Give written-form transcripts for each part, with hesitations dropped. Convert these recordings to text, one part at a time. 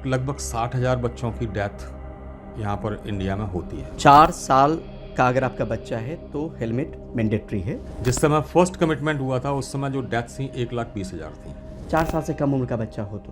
लगभग 60,000 बच्चों की डेथ यहाँ पर इंडिया में होती है। 4 साल का अगर आपका बच्चा है तो हेलमेट मैंडेटरी है। जिस समय फर्स्ट कमिटमेंट हुआ था उस समय जो डेथ्स थी 1,20,000 थी। 4 साल से कम उम्र का बच्चा हो तो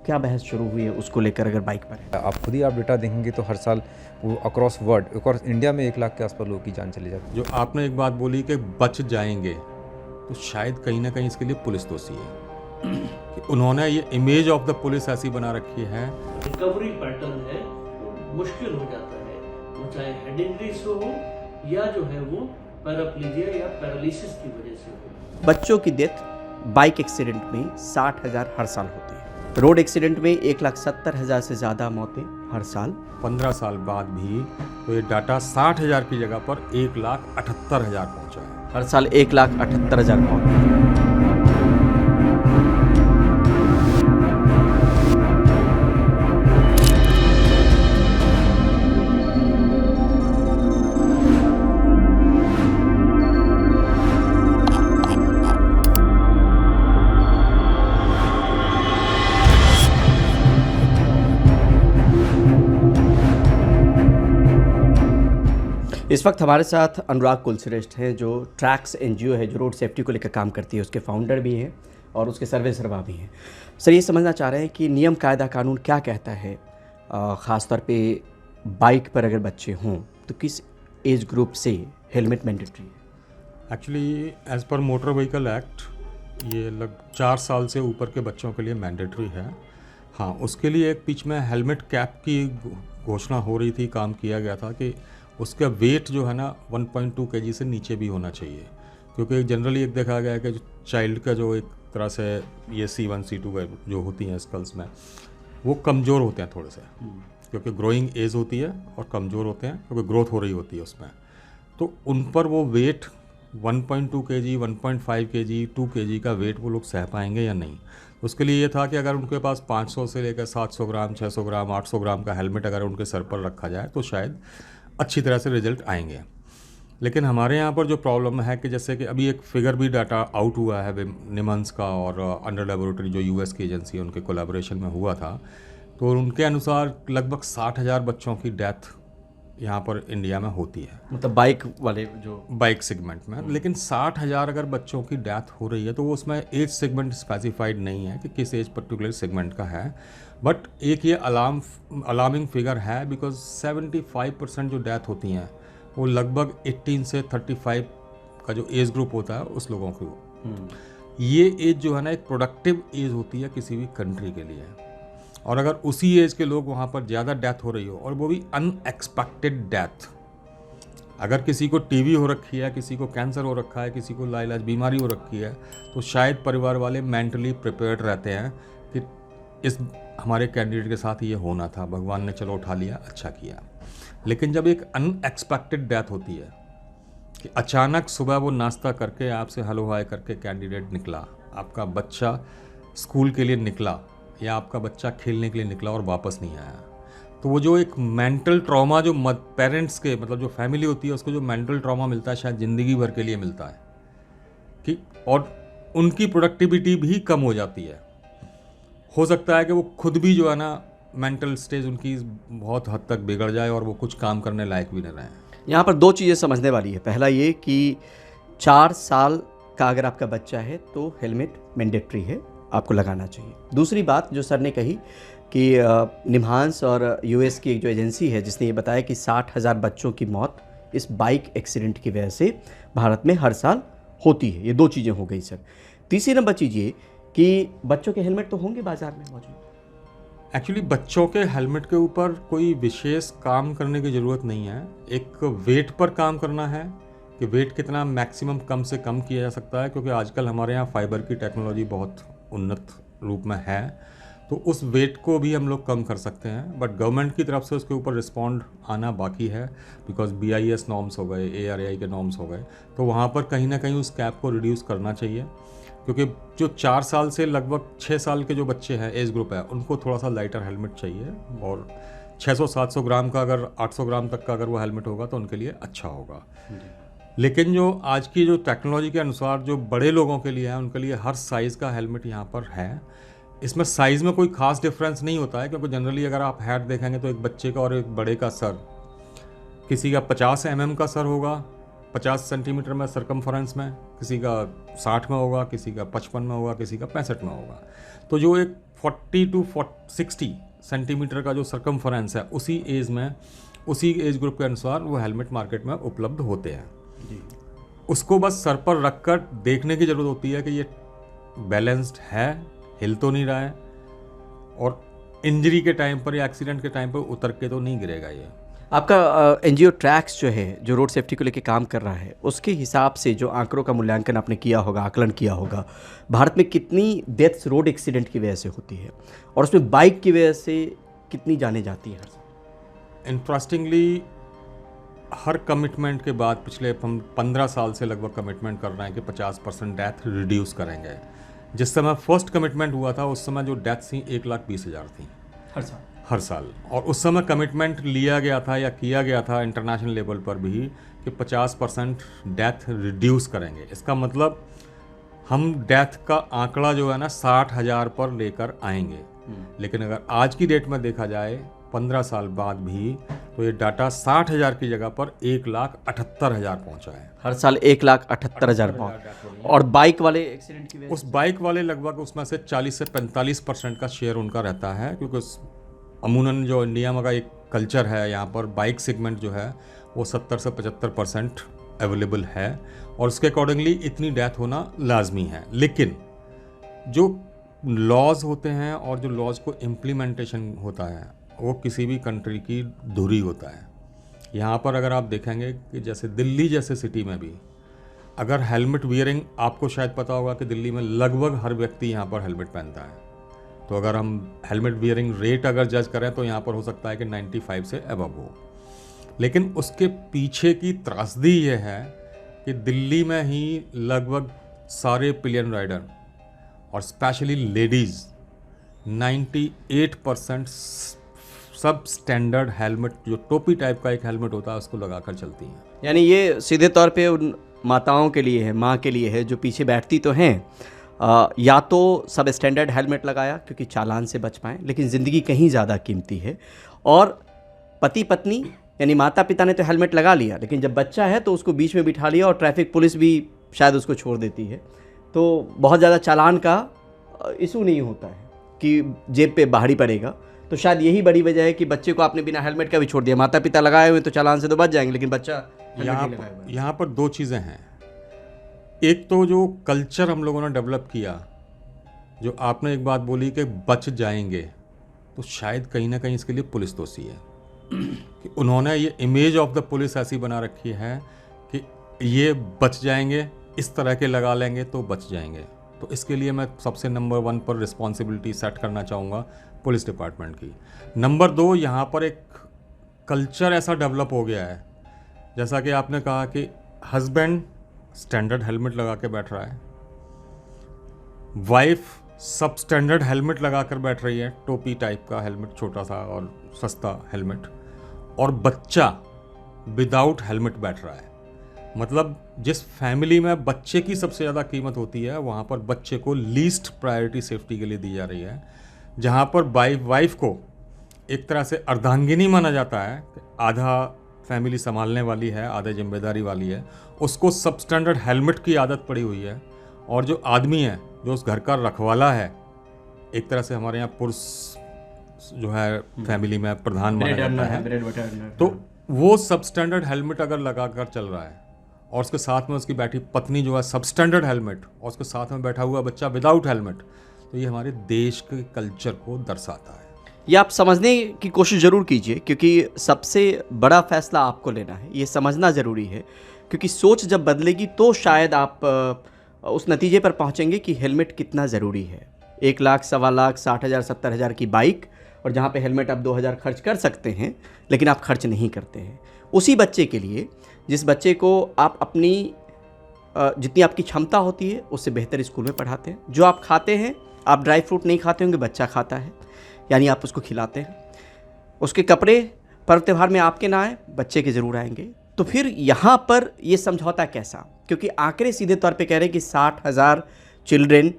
क्या बहस शुरू हुई है उसको लेकर, अगर बाइक पर है? आप खुद ही आप डेटा देखेंगे तो हर साल वो अक्रॉस वर्ल्ड, अक्रॉस इंडिया में 1 लाख के आसपास लोगों की जान चली जाती है। जो आपने एक बात बोली कि बच जाएंगे, तो शायद कहीं ना कहीं इसके लिए पुलिस दोषी है कि उन्होंने ये इमेज ऑफ द पुलिस ऐसी बना रखी है। रिकवरी पैटर्न है वो मुश्किल हो जाता है, वो चाहे हेड इंजरी से हो या जो है वो पैराप्लीजिया या पैरालिसिस की वजह से हो। बच्चों की डेथ बाइक एक्सीडेंट में 60,000 हर साल होती है। रोड एक्सीडेंट में 1,70,000 से ज़्यादा मौतें हर साल। 15 साल बाद भी तो ये डाटा 60,000 की जगह पर 1,78,000 पहुंचा है। हर साल 1,78,000 मौत। इस वक्त हमारे साथ अनुराग कुलश्रेष्ठ हैं, जो ट्रैक्स एनजीओ है जो रोड सेफ्टी को लेकर काम करती है, उसके फाउंडर भी हैं और उसके सर्वे सर्वा भी हैं। सर, ये समझना चाह रहे हैं कि नियम कायदा कानून क्या कहता है, ख़ास तौर पे बाइक पर अगर बच्चे हों तो किस एज ग्रुप से हेलमेट मैंडेटरी है? एक्चुअली एज पर मोटर व्हीकल एक्ट ये लगभग 4 साल से ऊपर के बच्चों के लिए मैंडेटरी है। हाँ, उसके लिए एक बीच में हेलमेट कैप की घोषणा हो रही थी, काम किया गया था कि उसका वेट जो है ना 1.2 kg से नीचे भी होना चाहिए, क्योंकि जनरली एक देखा गया है कि चाइल्ड का जो एक तरह से ये C1 C2 जो होती हैं स्कल्स में, वो कमज़ोर होते हैं थोड़े से, क्योंकि ग्रोइंग एज होती है और कमज़ोर होते हैं क्योंकि ग्रोथ हो रही होती है उसमें। तो उन पर वो वेट 1.2 kg 1.5 kg 2 kg का वेट वो लोग सह पाएंगे या नहीं। उसके लिए ये था कि अगर उनके पास 500 से लेकर 700 ग्राम 600 ग्राम 800 ग्राम का हेलमेट अगर उनके सर पर रखा जाए तो शायद अच्छी तरह से रिजल्ट आएंगे। लेकिन हमारे यहाँ पर जो प्रॉब्लम है कि जैसे कि अभी एक फिगर भी डाटा आउट हुआ है निमंस का और अंडर लेबोरेटरी जो यूएस की एजेंसी है उनके कोलैबोरेशन में हुआ था, तो उनके अनुसार लगभग 60,000 बच्चों की डेथ यहाँ पर इंडिया में होती है, मतलब बाइक वाले जो बाइक सेगमेंट में। लेकिन 60,000 अगर बच्चों की डेथ हो रही है तो वो उसमें एज सेगमेंट स्पेसिफाइड नहीं है कि किस एज पर्टिकुलर सेगमेंट का है। बट एक ये अलार्मिंग फिगर है, बिकॉज 75% जो डेथ होती हैं वो लगभग 18 से 35 का जो एज ग्रुप होता है उस लोगों की। ये एज जो है ना एक प्रोडक्टिव एज होती है किसी भी कंट्री के लिए, और अगर उसी एज के लोग वहाँ पर ज़्यादा डेथ हो रही हो और वो भी अनएक्सपेक्टेड डेथ, अगर किसी को टीबी हो रखी है, किसी को कैंसर हो रखा है, किसी को लाइलाज बीमारी हो रखी है, तो शायद परिवार वाले मेंटली प्रिपेयर्ड रहते हैं कि इस हमारे कैंडिडेट के साथ ये होना था, भगवान ने चलो उठा लिया, अच्छा किया। लेकिन जब एक अनएक्सपेक्टेड डेथ होती है कि अचानक सुबह वो नाश्ता करके आपसे हेलो हाय करके कैंडिडेट निकला, आपका बच्चा स्कूल के लिए निकला या आपका बच्चा खेलने के लिए निकला और वापस नहीं आया, तो वो जो एक मेंटल ट्रॉमा जो पेरेंट्स के मतलब जो फैमिली होती है उसको जो मेंटल ट्रॉमा मिलता है शायद ज़िंदगी भर के लिए मिलता है कि, और उनकी प्रोडक्टिविटी भी कम हो जाती है। हो सकता है कि वो खुद भी जो है ना मेंटल स्टेज उनकी बहुत हद तक बिगड़ जाए और वो कुछ काम करने लायक भी न रहें। यहाँ पर 2 चीज़ें समझने वाली है। पहला ये कि 4 साल का अगर आपका बच्चा है तो हेलमेट मैंडेटरी है, आपको लगाना चाहिए। दूसरी बात जो सर ने कही कि निम्हांस और यूएस की एक जो एजेंसी है जिसने ये बताया कि 60,000 बच्चों की मौत इस बाइक एक्सीडेंट की वजह से भारत में हर साल होती है। ये 2 चीज़ें हो गई सर। तीसरी नंबर चीज़ ये कि बच्चों के हेलमेट तो होंगे बाज़ार में मौजूद। एक्चुअली बच्चों के हेलमेट के ऊपर कोई विशेष काम करने की ज़रूरत नहीं है, एक वेट पर काम करना है कि वेट कितना मैक्सिमम कम से कम किया जा सकता है, क्योंकि आजकल हमारे यहाँ फाइबर की टेक्नोलॉजी बहुत उन्नत रूप में है, तो उस वेट को भी हम लोग कम कर सकते हैं। बट गवर्नमेंट की तरफ से उसके ऊपर रिस्पॉन्ड आना बाकी है, बिकॉज BIS नॉर्म्स हो गए, ARAI के नॉर्म्स हो गए, तो वहाँ पर कहीं ना कहीं उस कैप को रिड्यूस करना चाहिए, क्योंकि जो 4 साल से लगभग 6 साल के जो बच्चे हैं एज ग्रुप है उनको थोड़ा सा लाइटर हेलमेट चाहिए, और 600-700 ग्राम का अगर 800 ग्राम तक का अगर वो हेलमेट होगा तो उनके लिए अच्छा होगा। लेकिन जो आज की जो टेक्नोलॉजी के अनुसार जो बड़े लोगों के लिए है उनके लिए हर साइज़ का हेलमेट यहाँ पर है, इसमें साइज़ में कोई खास डिफरेंस नहीं होता है, क्योंकि जनरली अगर आप हेड देखेंगे तो एक बच्चे का और एक बड़े का सर, किसी का 50 mm का सर होगा, 50 सेंटीमीटर में सरकमफरेंस में, किसी का 60 में होगा, किसी का 55 में होगा, किसी का 65 में होगा। तो जो एक 40 to 60 सेंटीमीटर का जो सरकमफरेंस है, उसी एज में, उसी एज ग्रुप के अनुसार वो हेलमेट मार्केट में उपलब्ध होते हैं जी। उसको बस सर पर रख कर देखने की ज़रूरत होती है कि ये बैलेंस्ड है, हिल तो नहीं रहा है, और इंजरी के टाइम पर या एक्सीडेंट के टाइम पर उतर के तो नहीं गिरेगा ये। आपका एनजीओ ट्रैक्स जो है, जो रोड सेफ्टी को लेकर काम कर रहा है, उसके हिसाब से जो आंकड़ों का मूल्यांकन आपने किया होगा, आकलन किया होगा, भारत में कितनी डेथ्स रोड एक्सीडेंट की वजह से होती है और उसमें बाइक की वजह से कितनी जाने जाती है? इंटरेस्टिंगली हर कमिटमेंट के बाद पिछले हम 15 साल से लगभग कमिटमेंट कर रहे हैं कि 50% डेथ रिड्यूस करेंगे। जिस समय फर्स्ट कमिटमेंट हुआ था उस समय जो डेथ्स थी 1,20,000 थी हर साल, और उस समय कमिटमेंट लिया गया था या किया गया था इंटरनेशनल लेवल पर भी कि 50% डेथ रिड्यूस करेंगे। इसका मतलब हम डेथ का आंकड़ा जो है ना 60,000 पर लेकर आएंगे। लेकिन अगर आज की डेट में देखा जाए 15 साल बाद भी, तो ये डाटा 60,000 की जगह पर 1,78,000 पहुंचा है। हर साल 1,78,000 पहुंच। और बाइक वाले एक्सीडेंट की वजह उस बाइक वाले लगभग उसमें से 40 से 45% का शेयर उनका रहता है, क्योंकि अमूमन जो इंडिया में का एक कल्चर है, यहाँ पर बाइक सेगमेंट जो है वो 70 से 75% अवेलेबल है, और उसके अकॉर्डिंगली इतनी डेथ होना लाजमी है। लेकिन जो लॉज होते हैं और जो लॉज को इम्प्लीमेंटेशन होता है वो किसी भी कंट्री की धुरी होता है। यहाँ पर अगर आप देखेंगे कि जैसे दिल्ली जैसे सिटी में भी अगर हेलमेट वियरिंग, आपको शायद पता होगा कि दिल्ली में लगभग हर व्यक्ति यहाँ पर हेलमेट पहनता है, तो अगर हम हेलमेट वियरिंग रेट अगर जज करें तो यहाँ पर हो सकता है कि 95 से अबव हो। लेकिन उसके पीछे की त्रासदी ये है कि दिल्ली में ही लगभग सारे पिलियन राइडर और स्पेशली लेडीज़ 98% सब स्टैंडर्ड हेलमेट, जो टोपी टाइप का एक हेलमेट होता है, उसको लगाकर चलती हैं। यानी ये सीधे तौर पे उन माताओं के लिए है, माँ के लिए है, जो पीछे बैठती तो हैं, या तो सब स्टैंडर्ड हेलमेट लगाया क्योंकि चालान से बच पाएँ, लेकिन ज़िंदगी कहीं ज़्यादा कीमती है। और पति पत्नी यानी माता पिता ने तो हेलमेट लगा लिया, लेकिन जब बच्चा है तो उसको बीच में बिठा लिया, और ट्रैफिक पुलिस भी शायद उसको छोड़ देती है, तो बहुत ज़्यादा चालान का इशू नहीं होता है कि जेब पे भारी पड़ेगा। तो शायद यही बड़ी वजह है कि बच्चे को आपने बिना हेलमेट का भी छोड़ दिया। माता पिता लगाए हुए तो चालान से तो बच जाएंगे, लेकिन बच्चा यहाँ पर दो चीज़ें हैं। एक तो जो कल्चर हम लोगों ने डेवलप किया, जो आपने एक बात बोली कि बच जाएंगे, तो शायद कहीं ना कहीं इसके लिए पुलिस दोषी है कि उन्होंने ये इमेज ऑफ द पुलिस ऐसी बना रखी है कि ये बच जाएंगे, इस तरह के लगा लेंगे तो बच जाएंगे। तो इसके लिए मैं सबसे नंबर 1 पर रिस्पॉन्सिबिलिटी सेट करना चाहूँगा पुलिस डिपार्टमेंट की। नंबर 2, यहाँ पर एक कल्चर ऐसा डेवलप हो गया है, जैसा कि आपने कहा कि हस्बैंड स्टैंडर्ड हेलमेट लगा के बैठ रहा है, वाइफ सब स्टैंडर्ड हेलमेट लगा कर बैठ रही है, टोपी टाइप का हेलमेट, छोटा सा और सस्ता हेलमेट, और बच्चा विदाउट हेलमेट बैठ रहा है। मतलब जिस फैमिली में बच्चे की सबसे ज़्यादा कीमत होती है, वहाँ पर बच्चे को लीस्ट प्रायोरिटी सेफ्टी के लिए दी जा रही है। जहाँ पर वाइफ को एक तरह से अर्धांगिनी माना जाता है, आधा फैमिली संभालने वाली है, आधा जिम्मेदारी वाली है, उसको सब स्टैंडर्ड हेलमेट की आदत पड़ी हुई है। और जो आदमी है, जो उस घर का रखवाला है, एक तरह से हमारे यहाँ पुरुष जो है फैमिली में प्रधान माना जाता है, तो वो सब स्टैंडर्ड हेलमेट अगर लगा कर चल रहा है और उसके साथ में उसकी बैठी पत्नी जो है सब स्टैंडर्ड हेलमेट, और उसके साथ में बैठा हुआ बच्चा विदाउट हेलमेट, तो ये हमारे देश के कल्चर को दर्शाता है। ये आप समझने की कोशिश ज़रूर कीजिए, क्योंकि सबसे बड़ा फैसला आपको लेना है, ये समझना ज़रूरी है। क्योंकि सोच जब बदलेगी तो शायद आप उस नतीजे पर पहुंचेंगे कि हेलमेट कितना ज़रूरी है। 1 लाख, 1.25 लाख, 60,000, 70,000 की बाइक, और जहाँ पे हेलमेट आप 2,000 खर्च कर सकते हैं, लेकिन आप खर्च नहीं करते हैं। उसी बच्चे के लिए, जिस बच्चे को आप अपनी जितनी आपकी क्षमता होती है उससे बेहतर स्कूल में पढ़ाते हैं। जो आप खाते हैं, आप ड्राई फ्रूट नहीं खाते होंगे, बच्चा खाता है, यानी आप उसको खिलाते हैं। उसके कपड़े पर्व त्यौहार में आपके ना आए, बच्चे के ज़रूर आएंगे। तो फिर यहाँ पर ये समझौता कैसा? क्योंकि आंकड़े सीधे तौर पे कह रहे हैं कि 60,000 चिल्ड्रेन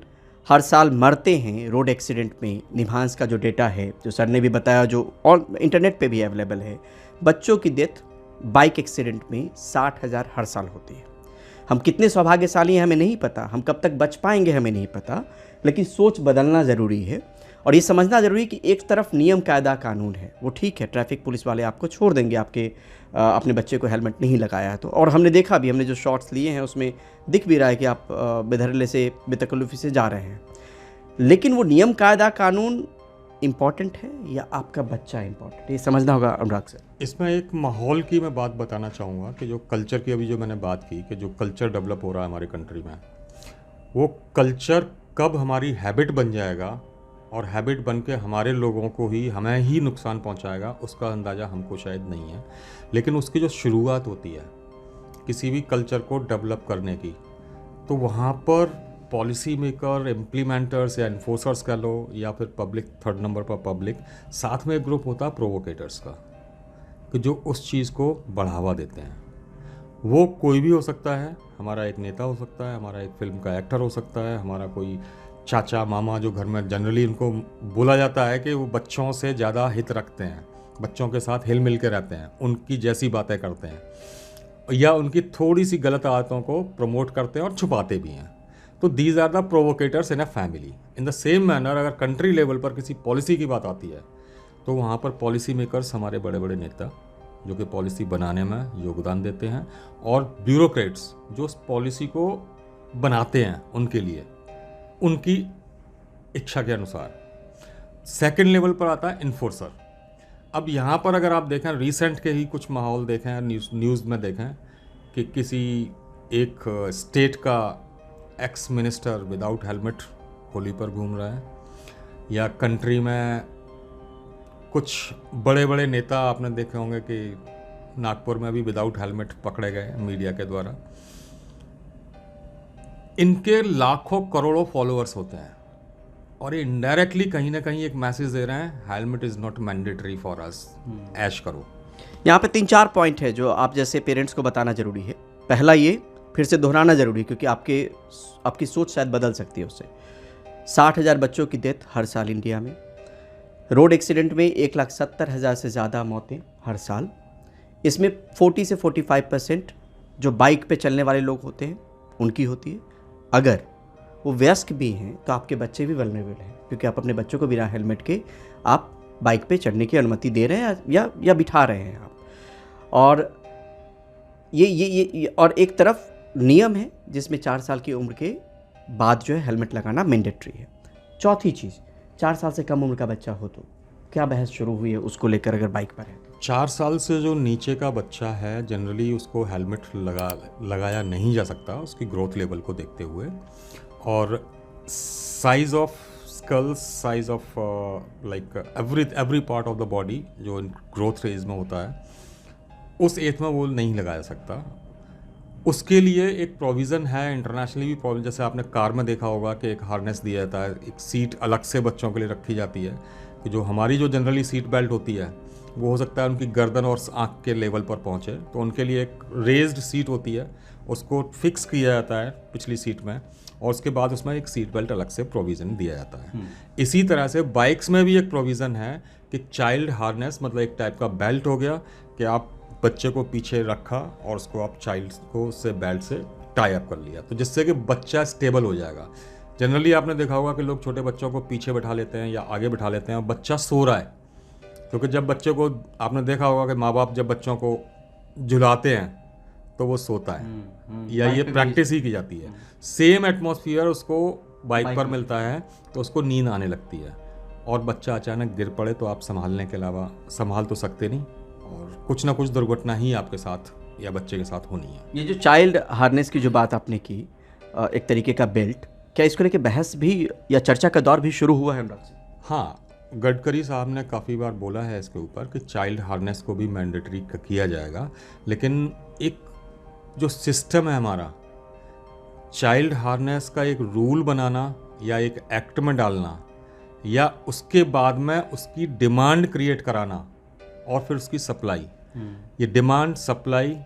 हर साल मरते हैं रोड एक्सीडेंट में, निभांस का जो डेटा है, जो सर ने भी बताया, जो और इंटरनेट पे भी अवेलेबल है, बच्चों की डेथ बाइक एक्सीडेंट में 60,000 हर साल होती है। हम कितने सौभाग्यशाली हैं हमें नहीं पता, हम कब तक बच पाएंगे हमें नहीं पता, लेकिन सोच बदलना ज़रूरी है और ये समझना ज़रूरी है कि एक तरफ नियम कायदा कानून है, वो ठीक है, ट्रैफिक पुलिस वाले आपको छोड़ देंगे आपके अपने बच्चे को हेलमेट नहीं लगाया है तो। और हमने देखा भी, हमने जो शॉट्स लिए हैं उसमें दिख भी रहा है कि आप बेधरले से बेतकल्लुफ़ी से जा रहे हैं, लेकिन वो नियम कायदा कानून इम्पॉर्टेंट है या आपका बच्चा इम्पॉर्टेंट है, ये समझना होगा अनुराग सर। इसमें एक माहौल की मैं बात बताना चाहूँगा कि जो कल्चर की अभी जो मैंने बात की कि जो कल्चर डेवलप हो रहा है हमारी कंट्री में, वो कल्चर कब हमारी हैबिट बन जाएगा और हैबिट बन के हमारे लोगों को ही, हमें ही नुकसान पहुंचाएगा, उसका अंदाज़ा हमको शायद नहीं है। लेकिन उसकी जो शुरुआत होती है किसी भी कल्चर को डेवलप करने की, तो वहाँ पर पॉलिसी मेकर, इम्प्लीमेंटर्स या इन्फोर्सर्स कह लो, या फिर पब्लिक, थर्ड नंबर पर पब्लिक, साथ में एक ग्रुप होता है प्रोवोकेटर्स का, कि जो उस चीज़ को बढ़ावा देते हैं। वो कोई भी हो सकता है, हमारा एक नेता हो सकता है, हमारा एक फिल्म का एक्टर हो सकता है, हमारा कोई चाचा मामा, जो घर में जनरली उनको बोला जाता है कि वो बच्चों से ज़्यादा हित रखते हैं, बच्चों के साथ हिल मिल के रहते हैं, उनकी जैसी बातें करते हैं, या उनकी थोड़ी सी गलत आदतों को प्रमोट करते हैं और छुपाते भी हैं। तो these are the provocateurs in a family. In the same manner अगर कंट्री लेवल पर किसी पॉलिसी की बात आती है तो वहाँ पर पॉलिसी मेकर्स, हमारे बड़े बड़े नेता जो कि पॉलिसी बनाने में योगदान देते हैं, और ब्यूरोक्रेट्स जो उस पॉलिसी को बनाते हैं उनके लिए, उनकी इच्छा के अनुसार। सेकंड लेवल पर आता है इन्फोर्सर। अब यहाँ पर अगर आप देखें, रिसेंट के ही कुछ माहौल देखें, न्यूज़ में देखें कि किसी एक स्टेट का ex minister without helmet Holi पर घूम रहा है, या कंट्री में कुछ बड़े बड़े नेता आपने देखे होंगे कि नागपुर में भी विदाउट हेलमेट पकड़े गए मीडिया के द्वारा। इनके लाखों करोड़ों फॉलोअर्स होते हैं और ये इनडायरेक्टली कहीं ना कहीं एक मैसेज दे रहे हैं, helmet is not mandatory for us, ऐश करो। यहाँ पे 3-4 पॉइंट है जो आप जैसे पेरेंट्स को बताना ज़रूरी है। पहला, ये फिर से दोहराना ज़रूरी है क्योंकि आपकी सोच शायद बदल सकती है उससे। 60,000 बच्चों की डेथ हर साल इंडिया में, रोड एक्सीडेंट में 1,70,000 से ज़्यादा मौतें हर साल। इसमें 40 से 45% जो बाइक पे चलने वाले लोग होते हैं उनकी होती है। अगर वो वयस्क भी हैं तो आपके बच्चे भी वल्नरेबल हैं क्योंकि आप अपने बच्चों को बिना हेलमेट के आप बाइक पे चढ़ने की अनुमति दे रहे हैं या बिठा रहे हैं आप। और ये और एक तरफ नियम है जिसमें 4 साल की उम्र के बाद जो है हेलमेट लगाना मैंडेटरी है। चौथी चीज़, 4 साल से कम उम्र का बच्चा हो तो क्या बहस शुरू हुई है उसको लेकर अगर बाइक पर है? 4 साल से जो नीचे का बच्चा है जनरली उसको हेलमेट लगाया नहीं जा सकता उसकी ग्रोथ लेवल को देखते हुए, और size of skull, size of like every part of the body जो ग्रोथ फेज में होता है, उस एज में वो नहीं लगाया सकता। उसके लिए एक प्रोविज़न है, इंटरनेशनली भी प्रोविज़न, जैसे आपने कार में देखा होगा कि एक हार्नेस दिया जाता है, एक सीट अलग से बच्चों के लिए रखी जाती है कि जो हमारी जो जनरली सीट बेल्ट होती है वो हो सकता है उनकी गर्दन और आँख के लेवल पर पहुँचे, तो उनके लिए एक रेज्ड सीट होती है, उसको फिक्स किया जाता है पिछली सीट में, और उसके बाद उसमें एक सीट बेल्ट अलग से प्रोविज़न दिया जाता है। इसी तरह से बाइक्स में भी एक प्रोविज़न है कि चाइल्ड हार्नेस, मतलब एक टाइप का बेल्ट हो गया कि आप बच्चे को पीछे रखा और उसको आप चाइल्ड को उससे बेल्ट से टाई अप कर लिया, तो जिससे कि बच्चा स्टेबल हो जाएगा। जनरली आपने देखा होगा कि लोग छोटे बच्चों को पीछे बैठा लेते हैं या आगे बैठा लेते हैं और बच्चा सो रहा है, क्योंकि जब बच्चे को, आपने देखा होगा कि माँ बाप जब बच्चों को झुलाते हैं तो वो सोता है, या ये प्रैक्टिस ही की जाती है। सेम एटमॉस्फेयर उसको बाइक पर मिलता है तो उसको नींद आने लगती है, और बच्चा अचानक गिर पड़े तो आप संभालने के अलावा संभाल तो सकते नहीं, और कुछ ना कुछ दुर्घटना ही आपके साथ या बच्चे के साथ होनी है। ये जो चाइल्ड हार्नेस की जो बात आपने की, एक तरीके का बेल्ट, क्या इसको लेके बहस भी या चर्चा का दौर भी शुरू हुआ है अनुराग से? हाँ, गडकरी साहब ने काफ़ी बार बोला है इसके ऊपर कि चाइल्ड हार्नेस को भी मैंडेटरी किया जाएगा, लेकिन एक जो सिस्टम है हमारा, चाइल्ड हार्नेस का एक रूल बनाना या एक एक्ट में डालना, या उसके बाद में उसकी डिमांड क्रिएट कराना और फिर उसकी सप्लाई, ये डिमांड सप्लाई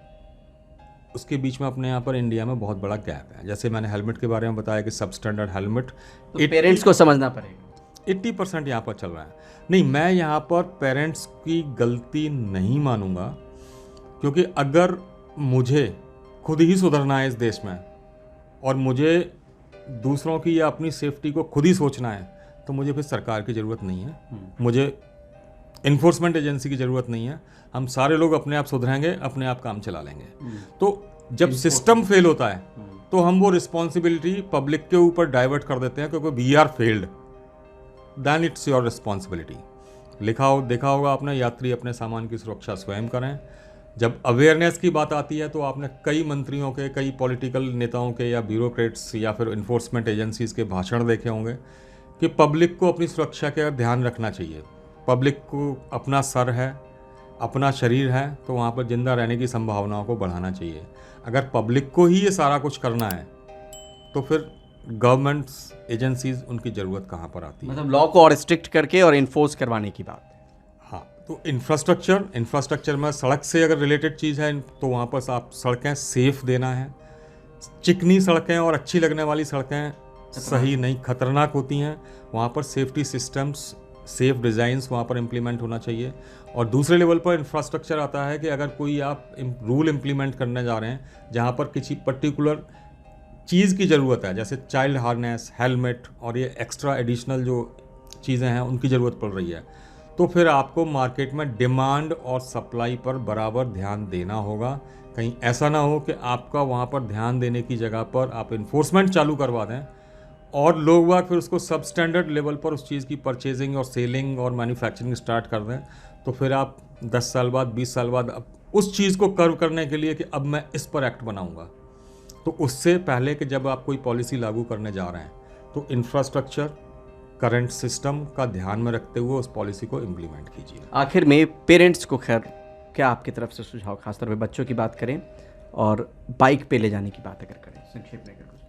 उसके बीच में अपने यहाँ पर इंडिया में बहुत बड़ा गैप है। जैसे मैंने हेलमेट के बारे में बताया कि सब स्टैंडर्ड हेलमेट तो पेरेंट्स को समझना पड़ेगा। 80% यहाँ पर चल रहा है। नहीं, मैं यहाँ पर पेरेंट्स की गलती नहीं मानूंगा, क्योंकि अगर मुझे खुद ही सुधरना है इस देश में और मुझे दूसरों की या अपनी सेफ्टी को खुद ही सोचना है, तो मुझे फिर सरकार की ज़रूरत नहीं है, मुझे इन्फोर्समेंट एजेंसी की ज़रूरत नहीं है। हम सारे लोग अपने आप सुधरेंगे, अपने आप काम चला लेंगे। तो जब सिस्टम फेल होता है तो हम वो रिस्पॉन्सिबिलिटी पब्लिक के ऊपर डाइवर्ट कर देते हैं, क्योंकि we are failed, then it's your responsibility. देखा होगा आपने, यात्री अपने सामान की सुरक्षा स्वयं करें। जब अवेयरनेस की बात आती है तो आपने कई मंत्रियों के, कई पॉलिटिकल नेताओं के या ब्यूरोक्रेट्स या फिर इन्फोर्समेंट एजेंसीज़ के भाषण देखे होंगे कि पब्लिक को अपनी सुरक्षा का ध्यान रखना चाहिए। पब्लिक को अपना सर है, अपना शरीर है, तो वहाँ पर जिंदा रहने की संभावनाओं को बढ़ाना चाहिए। अगर पब्लिक को ही ये सारा कुछ करना है तो फिर गवर्नमेंट्स एजेंसीज उनकी ज़रूरत कहाँ पर आती है? मतलब लॉ को और स्ट्रिक्ट करके और इन्फोर्स करवाने की बात। हाँ, तो इंफ्रास्ट्रक्चर में सड़क से अगर रिलेटेड चीज़ है तो वहाँ पर आप सड़कें सेफ देना है। चिकनी सड़कें और अच्छी लगने वाली सड़कें सही नहीं, खतरनाक होती हैं। वहाँ पर सेफ्टी सिस्टम्स, सेफ डिज़ाइंस वहाँ पर इम्प्लीमेंट होना चाहिए। और दूसरे लेवल पर इंफ्रास्ट्रक्चर आता है कि अगर कोई आप रूल इम्प्लीमेंट करने जा रहे हैं जहाँ पर किसी पर्टिकुलर चीज़ की ज़रूरत है, जैसे चाइल्ड हार्नेस, हेलमेट और ये एक्स्ट्रा एडिशनल जो चीज़ें हैं उनकी ज़रूरत पड़ रही है, तो फिर आपको मार्केट में डिमांड और सप्लाई पर बराबर ध्यान देना होगा। कहीं ऐसा ना हो कि आपका वहाँ पर ध्यान देने की जगह पर आप इन्फोर्समेंट चालू करवा दें और लोग बाग फिर उसको सब स्टैंडर्ड लेवल पर उस चीज़ की परचेजिंग और सेलिंग और मैन्युफैक्चरिंग स्टार्ट कर दें। तो फिर आप 10 साल बाद, 20 साल बाद अब उस चीज़ को कर्व करने के लिए कि अब मैं इस पर एक्ट बनाऊंगा, तो उससे पहले कि जब आप कोई पॉलिसी लागू करने जा रहे हैं तो इंफ्रास्ट्रक्चर, करंट सिस्टम का ध्यान में रखते हुए उस पॉलिसी को इम्प्लीमेंट कीजिए। आखिर में पेरेंट्स को खैर क्या आपकी तरफ से सुझाव, खासतौर पे बच्चों की बात करें और बाइक पे ले जाने की बात अगर करें, संक्षेप में अगर कुछ।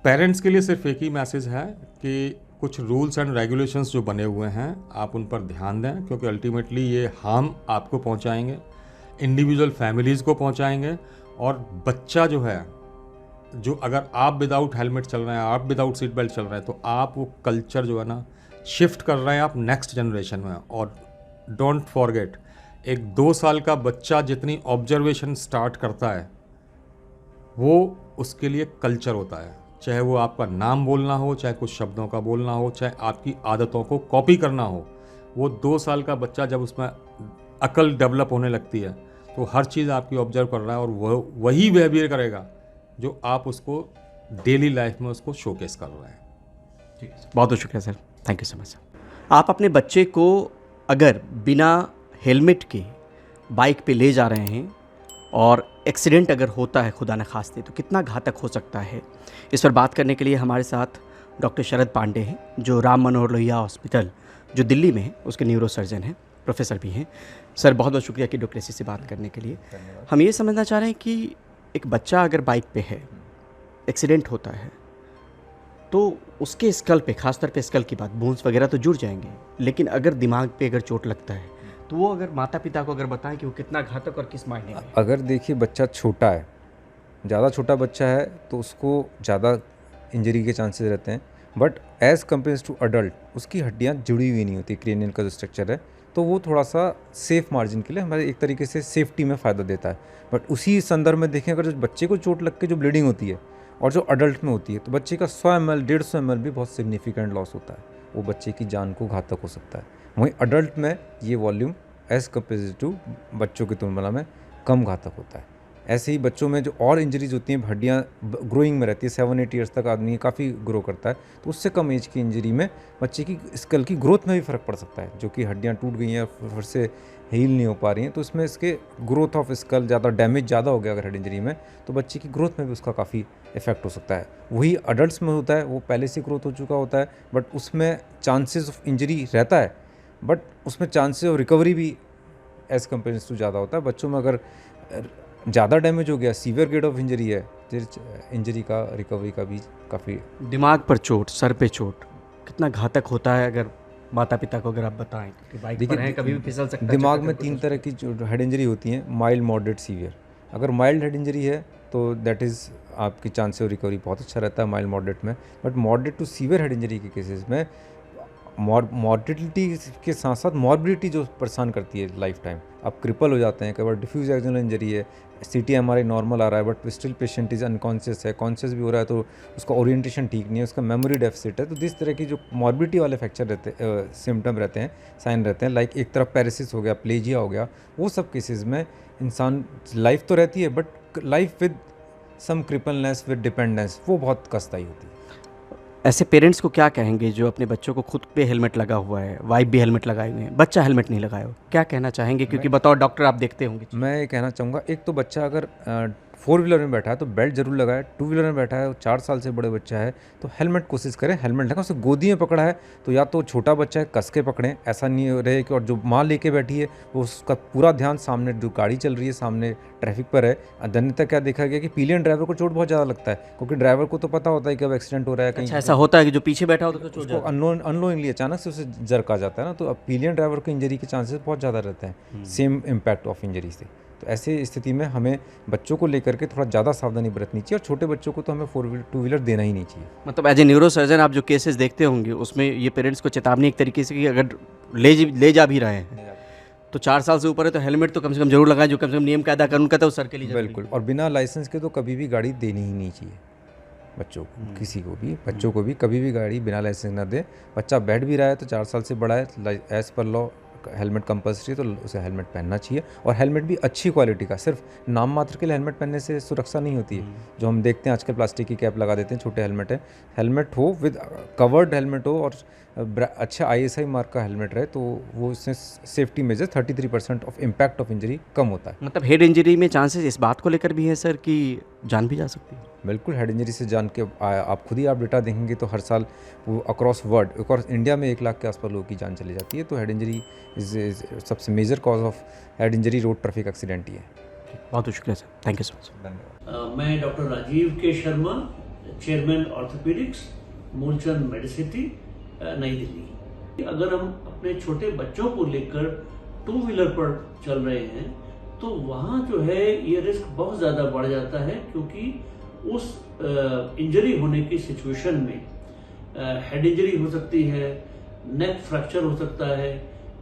पेरेंट्स के लिए सिर्फ एक ही मैसेज है कि कुछ रूल्स एंड रेगुलेशंस जो बने हुए हैं आप उन पर ध्यान दें, क्योंकि अल्टीमेटली ये हार्म आपको पहुंचाएंगे, इंडिविजुअल फैमिलीज़ को पहुंचाएंगे। और बच्चा जो है, जो अगर आप विदाउट हेलमेट चल रहे हैं, आप विदाउट सीट बेल्ट चल रहे हैं, तो आप वो कल्चर जो है ना शिफ्ट कर रहे हैं आप नेक्स्ट जनरेशन में। और डोंट फॉरगेट, एक 2 साल का बच्चा जितनी ऑब्जर्वेशन स्टार्ट करता है वो उसके लिए कल्चर होता है। चाहे वो आपका नाम बोलना हो, चाहे कुछ शब्दों का बोलना हो, चाहे आपकी आदतों को कॉपी करना हो, वो 2 साल का बच्चा जब उसमें अकल डेवलप होने लगती है तो हर चीज़ आपकी ऑब्जर्व कर रहा है और वही बिहेवियर करेगा जो आप उसको डेली लाइफ में उसको शोकेस कर रहे हैं। ठीक है, बहुत बहुत शुक्रिया sir, thank you so much sir. आप अपने बच्चे को अगर बिना हेलमेट के बाइक पे ले जा रहे हैं और एक्सीडेंट अगर होता है खुदा न खास्ते, तो कितना घातक हो सकता है, इस पर बात करने के लिए हमारे साथ डॉक्टर शरद पांडे हैं, जो राम मनोहर लोहिया हॉस्पिटल जो दिल्ली में है उसके न्यूरो सर्जन हैं, प्रोफेसर भी हैं। सर बहुत बहुत शुक्रिया कि डॉक्टर इसी से बात करने के लिए। हम ये समझना चाह रहे हैं कि एक बच्चा अगर बाइक पे है, एक्सीडेंट होता है, तो उसके स्कल पे, खासतौर पे स्कल की बात, बोन्स वगैरह तो जुड़ जाएंगे, लेकिन अगर दिमाग पे अगर चोट लगता है तो वो अगर माता पिता को अगर बताएं कि वो कितना घातक और किस मायने में। अगर देखिए बच्चा छोटा है, ज़्यादा छोटा बच्चा है तो उसको ज़्यादा इंजरी के चांसेस रहते हैं, but as compare to adult उसकी हड्डियाँ जुड़ी हुई नहीं होती, क्रेनियन का जो स्ट्रक्चर है, तो वो थोड़ा सा सेफ मार्जिन के लिए हमारे एक तरीके से सेफ्टी में फ़ायदा देता है। बट उसी संदर्भ में देखें, अगर जो बच्चे को चोट लग के जो ब्लीडिंग होती है और जो अडल्ट में होती है, तो बच्चे का 100 ml 150 ml भी बहुत सिग्निफिकेंट लॉस होता है, वो बच्चे की जान को घातक हो सकता है। वहीं अडल्ट में ये वॉल्यूम एज़ कम्पेयर टू बच्चों की तुलना में कम घातक होता है। ऐसे ही बच्चों में जो और इंजरीज होती हैं, हड्डियाँ ग्रोइंग में रहती है, 7-8 ईयर्स तक आदमी काफ़ी ग्रो करता है, तो उससे कम एज की इंजरी में बच्चे की स्कल की ग्रोथ में भी फ़र्क पड़ सकता है, जो कि हड्डियाँ टूट गई हैं फिर से हील नहीं हो पा रही हैं, तो इसमें इसके ग्रोथ ऑफ स्कल ज़्यादा, डैमेज ज़्यादा हो गया अगर हेड इंजरी में, तो बच्चे की ग्रोथ में भी उसका काफ़ी इफेक्ट हो सकता है। वही अडल्ट्स में होता है, वो पहले से ग्रोथ हो चुका होता है, बट उसमें चांसेस ऑफ इंजरी रहता है, बट उसमें चांसेस ऑफ रिकवरी भी एज़ कम्पेयर टू ज़्यादा होता है। बच्चों में अगर ज़्यादा डैमेज हो गया, सीवियर ग्रेड ऑफ इंजरी है, फिर इंजरी का रिकवरी का भी काफ़ी। दिमाग पर चोट, सर पे चोट कितना घातक होता है, अगर माता पिता को अगर आप बताएं कि बाइक पर हैं, कभी भी फिसल सकता है। दिमाग में 3 तरह की जो हेड इंजरी होती हैं, माइल्ड, मॉडरेट, सीवियर। अगर माइल्ड हेड इंजरी है तो दैट इज़ आपकी चांस ऑफ रिकवरी बहुत अच्छा रहता है माइल्ड मॉडरेट में। But moderate to severe head injury के केसेस में मॉर्टिलिटी के साथ साथ मॉर्बिडिटी जो परेशान करती है लाइफ टाइम, आप क्रिपल हो जाते हैं, कई बार डिफ्यूज एक्सियल इंजरी है, CT MRI नॉर्मल आ रहा है but still patient is unconscious है, कॉन्शियस भी हो रहा है तो उसका ओरिएंटेशन ठीक नहीं है, उसका मेमोरी डेफिसिट है। तो जिस तरह की जो मॉर्बिडिटी वाले फ्रैक्चर रहते सिम्टम रहते हैं, साइन रहते हैं, लाइक एक तरफ पैरालिसिस हो गया, प्लेजिया हो गया, वो सब केसेस में इंसान लाइफ तो रहती है but life with some crippleness with dependence वो बहुत कष्टदायी होती है। ऐसे पेरेंट्स को क्या कहेंगे जो अपने बच्चों को खुद पे हेलमेट लगा हुआ है, वाइफ भी हेलमेट लगाए हुए हैं, बच्चा हेलमेट नहीं लगाया हो, क्या कहना चाहेंगे? क्योंकि बताओ डॉक्टर आप देखते होंगे। मैं ये कहना चाहूँगा, एक तो बच्चा अगर 4 व्हीलर में बैठा है तो बेल्ट जरूर लगाए, 2 व्हीलर में बैठा है, 4 साल से बड़े बच्चा है तो हेलमेट कोशिश करें, हेलमेट लगाएं। उसे गोदी में पकड़ा है तो या तो छोटा बच्चा है कस के पकड़ें, ऐसा नहीं रहे कि और जो माँ लेके बैठी है वो उसका पूरा ध्यान सामने जो गाड़ी चल रही है सामने ट्रैफिक पर है। अन्यथा क्या देखा गया कि पिलियन ड्राइवर को चोट बहुत ज़्यादा लगता है, क्योंकि ड्राइवर को तो पता होता है कि अब एक्सीडेंट हो रहा है कहीं। अच्छा, ऐसा होता है कि जो पीछे बैठा होता है उसको अननोइंगली अचानक से उसे जर्क आ जाता है ना, तो अब पिलियन ड्राइवर को इंजरी के चांसेस बहुत ज़्यादा रहते हैं सेम इम्पैक्ट ऑफ इंजरी से। तो ऐसे स्थिति में हमें बच्चों को लेकर के थोड़ा ज़्यादा सावधानी बरतनी चाहिए और छोटे बच्चों को तो हमें 2 व्हीलर देना ही नहीं चाहिए। मतलब एज ए न्यूरो सर्जन आप जो केसेस देखते होंगे उसमें ये पेरेंट्स को चेतावनी एक तरीके से कि अगर ले जा भी रहे हैं तो 4 साल से ऊपर है तो हेलमेट तो कम से कम जरूर लगाएं, जो कम से कम नियम कायदा कानून कहता है उस सर के लिए। बिल्कुल, और बिना लाइसेंस के तो कभी भी गाड़ी देनी ही नहीं चाहिए बच्चों को, किसी को भी, बच्चों को भी कभी भी गाड़ी बिना लाइसेंस ना दे। बच्चा बैठ भी रहा है तो 4 साल से बड़ा है, as per law helmet compulsory, तो उसे हेलमेट पहनना चाहिए। और हेलमेट भी अच्छी क्वालिटी का, सिर्फ नाम मात्र के लिए हेलमेट पहनने से सुरक्षा नहीं होती है। जो हम देखते हैं आजकल प्लास्टिक की कैप लगा देते हैं, छोटे हेलमेट है। हेलमेट हो विद कवर्ड हेलमेट हो और अच्छा ISI मार्क का हेलमेट रहे तो वो उससे safety measure 33% of impact of injury कम होता है। मतलब हेड इंजरी में चांसेस इस बात को लेकर भी है सर कि जान भी जा सकती है? बिल्कुल, हेड इंजरी से जान के आप खुद ही आप डेटा देखेंगे तो हर साल वो अक्रॉस वर्ल्ड, अक्रॉस इंडिया में 1 लाख के आसपास लोगों की जान चली जाती है। तो हेड इंजरी सबसे major cause of head injury road traffic accident ही है। बहुत बहुत शुक्रिया sir, thank you so much. धन्यवाद। मैं doctor Rajiv K Sharma, chairman orthopaedics, Moolchand Medicity, नई दिल्ली। अगर हम अपने छोटे बच्चों को लेकर 2 व्हीलर पर चल रहे हैं तो वहाँ जो है ये रिस्क बहुत ज़्यादा बढ़ जाता है, क्योंकि उस इंजरी होने की सिचुएशन में हेड इंजरी हो सकती है, नेक फ्रैक्चर हो सकता है,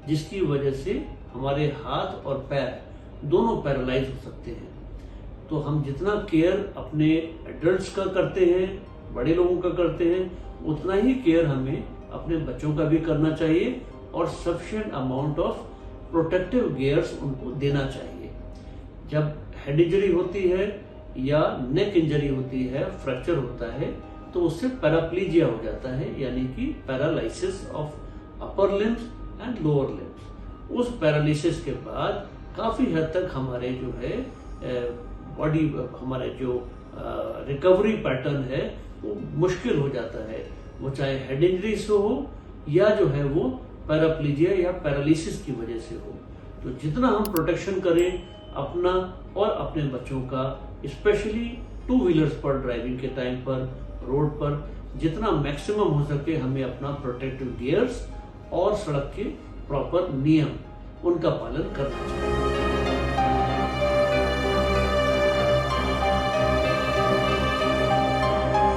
जिसकी वजह से हमारे हाथ और पैर दोनों पैरालाइज हो सकते हैं। तो हम जितना केयर अपने एडल्ट्स का करते हैं, बड़े लोगों का करते हैं, उतना ही केयर हमें अपने बच्चों का भी करना चाहिए और sufficient amount of protective gears उनको देना चाहिए। जब हेड इंजरी होती है या नेक इंजरी होती है, फ्रैक्चर होता है, तो उससे पैराप्लीजिया हो जाता है, यानी कि paralysis of upper limbs and lower limbs. उस पैरालिसिस के बाद काफ़ी हद तक हमारे जो है बॉडी, हमारे जो रिकवरी पैटर्न है वो मुश्किल हो जाता है, वो चाहे हेड इंजरी से हो या जो है वो पैराप्लीजिया या पैरालिसिस की वजह से हो। तो जितना हम प्रोटेक्शन करें अपना और अपने बच्चों का, स्पेशली 2 व्हीलर्स पर ड्राइविंग के टाइम पर, रोड पर, जितना मैक्सिमम हो सके हमें अपना प्रोटेक्टिव गियर्स और सड़क के प्रॉपर नियम उनका पालन करना चाहिए।